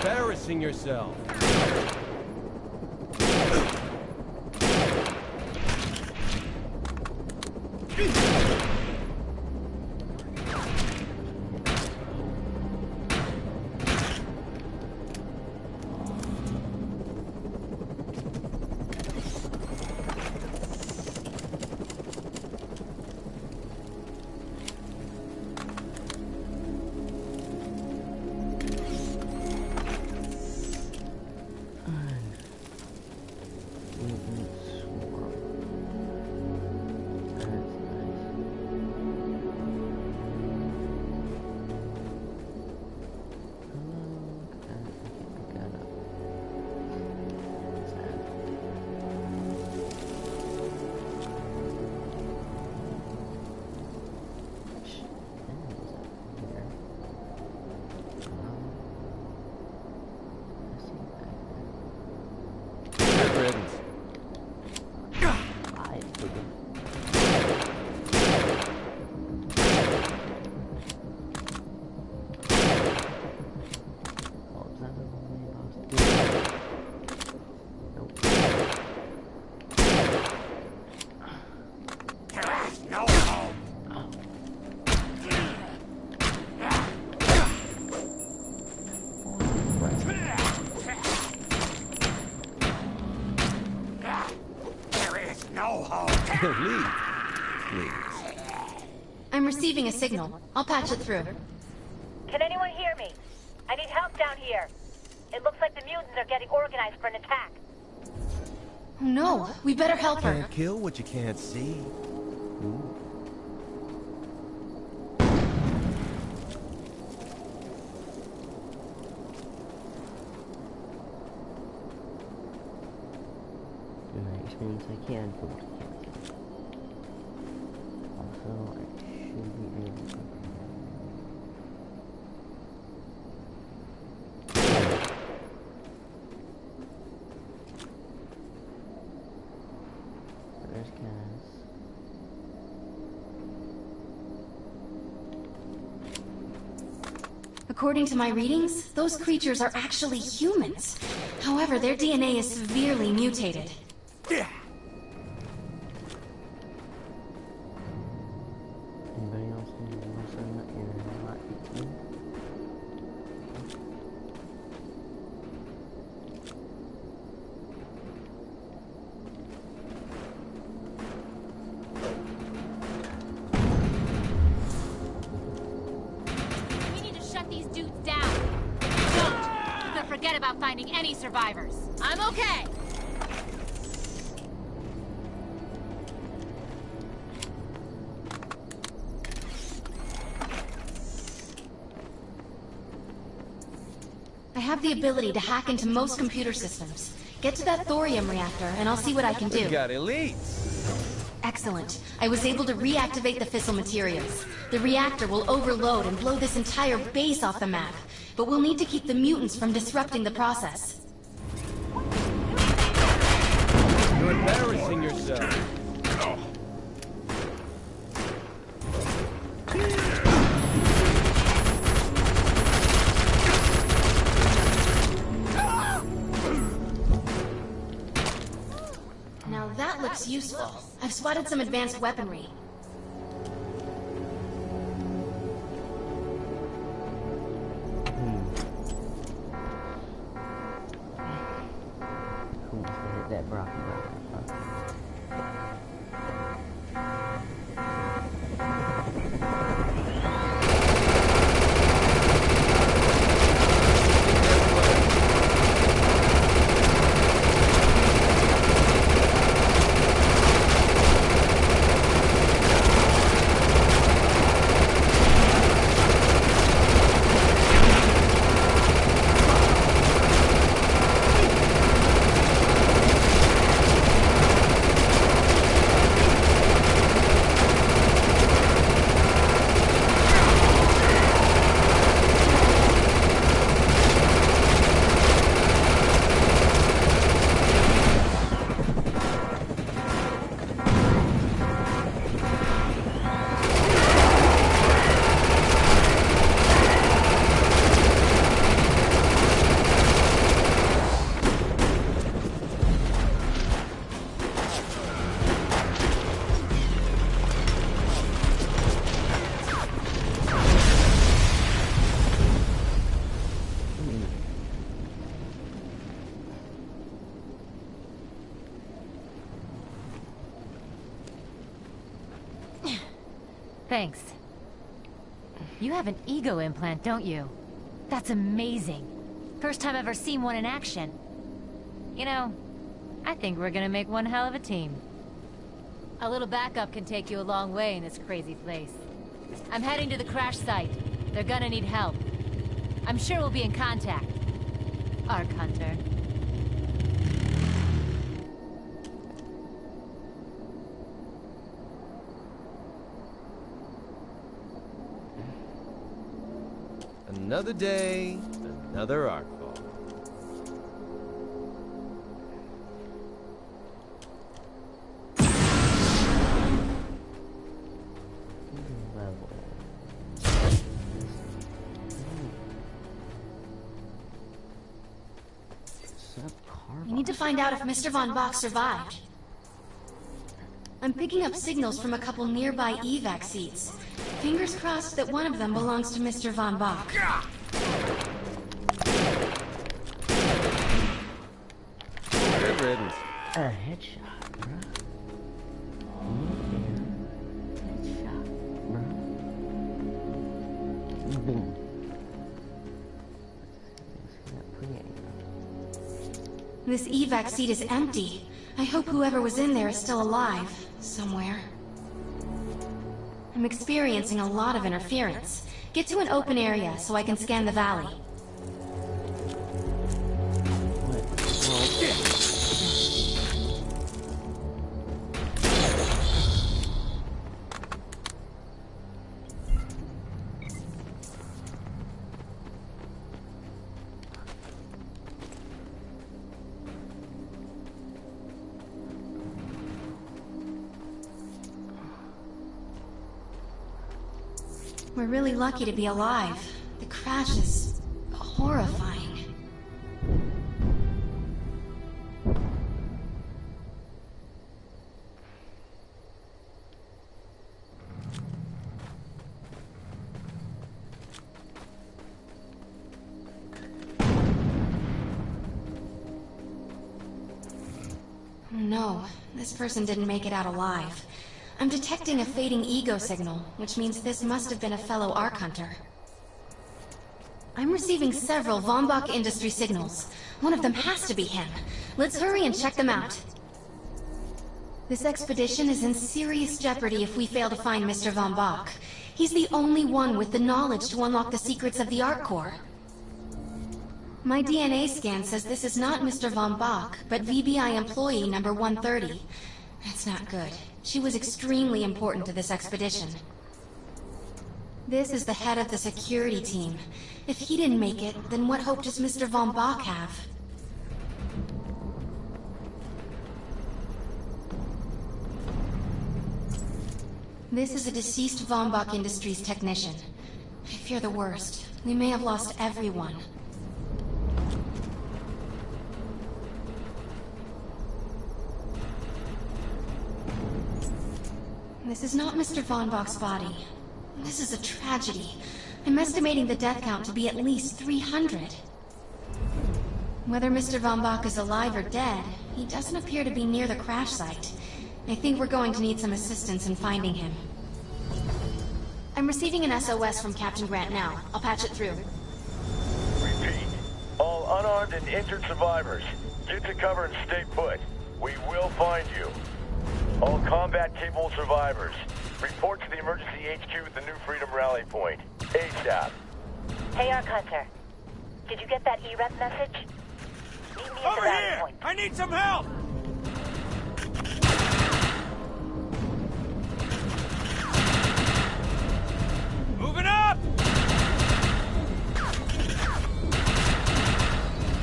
embarrassing yourself. I'm receiving a signal. I'll patch it through. Can anyone hear me? I need help down here. It looks like the mutants are getting organized for an attack. Oh no, we better help her. Can't kill what you can't see. Ooh. Which means I can kill what I can't see. Also, I should be able to... There's Cass. According to my readings, those creatures are actually humans. However, their DNA is severely mutated. Anybody else need to listen in my eating? We need to shut these dudes down. Don't! You could forget about finding any survivors. I'm okay! I have the ability to hack into most computer systems. Get to that thorium reactor, and I'll see what I can do. We got elites. Excellent. I was able to reactivate the fissile materials. The reactor will overload and blow this entire base off the map, but we'll need to keep the mutants from disrupting the process. You're embarrassing yourself. Now that looks useful. I've spotted some advanced weaponry. Who wants to hit that broccoli right now, huh? Thanks. You have an ego implant, don't you? That's amazing. First time I've ever seen one in action. You know, I think we're gonna make one hell of a team. A little backup can take you a long way in this crazy place. I'm heading to the crash site. They're gonna need help. I'm sure we'll be in contact. Arc Hunter. Another day, another arc fall. Level. We need to find out if Mr. Von Bach survived. I'm picking up signals from a couple nearby evac seats. Fingers crossed that one of them belongs to Mr. Von Bach. Good riddance. A headshot, bruh. Headshot, bruh. Boom. This evac seat is empty. I hope whoever was in there is still alive, somewhere. I'm experiencing a lot of interference. Get to an open area so I can scan the valley. We're really lucky to be alive. The crash is horrifying. No, this person didn't make it out alive. I'm detecting a fading ego signal, which means this must have been a fellow Arc Hunter. I'm receiving several Von Bach industry signals. One of them has to be him. Let's hurry and check them out. This expedition is in serious jeopardy if we fail to find Mr. Von Bach. He's the only one with the knowledge to unlock the secrets of the Arc Core. My DNA scan says this is not Mr. Von Bach, but VBI employee number 130. That's not good. She was extremely important to this expedition. This is the head of the security team. If he didn't make it, then what hope does Mr. Von Bach have? This is a deceased Von Bach Industries technician. I fear the worst. We may have lost everyone. This is not Mr. Von Bach's body. This is a tragedy. I'm estimating the death count to be at least 300. Whether Mr. Von Bach is alive or dead, he doesn't appear to be near the crash site. I think we're going to need some assistance in finding him. I'm receiving an SOS from Captain Grant now. I'll patch it through. Repeat. All unarmed and injured survivors, get to cover and stay put. We will find you. All combat-capable survivors, report to the emergency HQ at the New Freedom Rally Point. ASAP. Hey, Arc Hunter. Did you get that E-Rep message? Meet me at the rally point. I need some help! Moving up!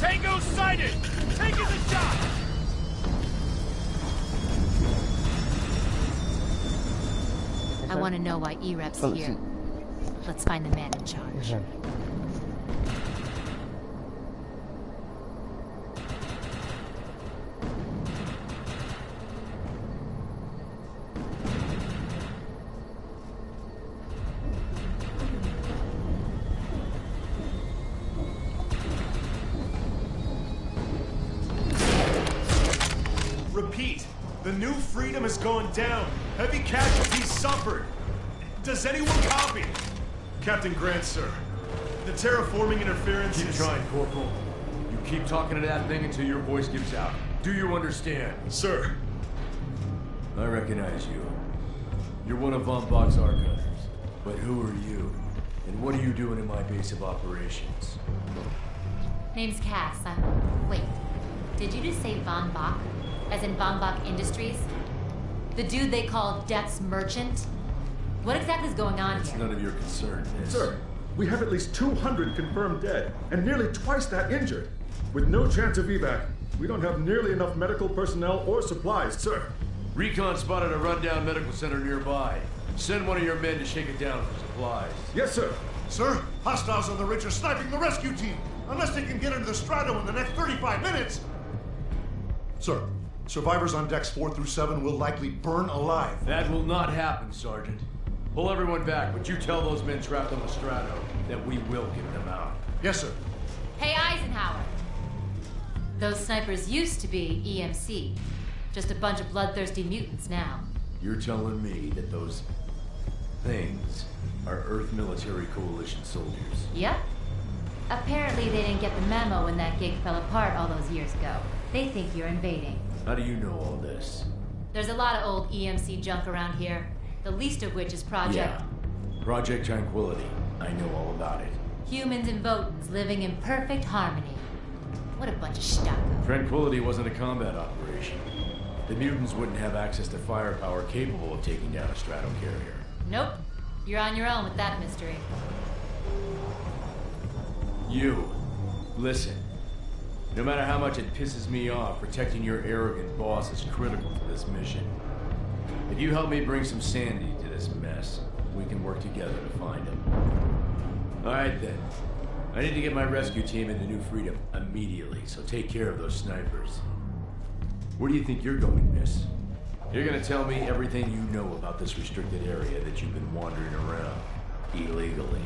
Tango sighted! Taking the shot! I want to know why E-Rep's here. Let's find the man in charge. Repeat, the New Freedom has gone down. Heavy casualties suffered. Does anyone copy? Captain Grant, sir. The terraforming interference Keep is... trying, Corporal. You keep talking to that thing until your voice gives out. Do you understand? Sir. I recognize you. You're one of Von Bach's archives. But who are you? And what are you doing in my base of operations? Name's Cass. Wait. Did you just say Von Bach? As in Von Bach Industries? The dude they call Death's Merchant? What exactly is going on It's here? none of your concern, miss. Sir, we have at least 200 confirmed dead, and nearly twice that injured. With no chance of evac, we don't have nearly enough medical personnel or supplies, sir. Recon spotted a rundown medical center nearby. Send one of your men to shake it down for supplies. Yes, sir. Sir, hostiles on the ridge are sniping the rescue team. Unless they can get into the Strato in the next 35 minutes. Sir, survivors on decks 4 through 7 will likely burn alive. That will not happen, Sergeant. Pull everyone back, but you tell those men trapped on the Strato that we will get them out. Yes, sir. Hey, Eisenhower. Those snipers used to be EMC. Just a bunch of bloodthirsty mutants now. You're telling me that those things are Earth Military Coalition soldiers? Yep. Apparently they didn't get the memo when that gig fell apart all those years ago. They think you're invading. How do you know all this? There's a lot of old EMC junk around here. The least of which is Project... Yeah. Project Tranquility. I know all about it. Humans and Votans living in perfect harmony. What a bunch of stucco. Tranquility wasn't a combat operation. The mutants wouldn't have access to firepower capable of taking down a strato carrier. Nope. You're on your own with that mystery. You. Listen. No matter how much it pisses me off, protecting your arrogant boss is critical to this mission. If you help me bring some sanity to this mess, we can work together to find him. Alright then. I need to get my rescue team into New Freedom immediately, so take care of those snipers. Where do you think you're going, miss? You're gonna tell me everything you know about this restricted area that you've been wandering around illegally.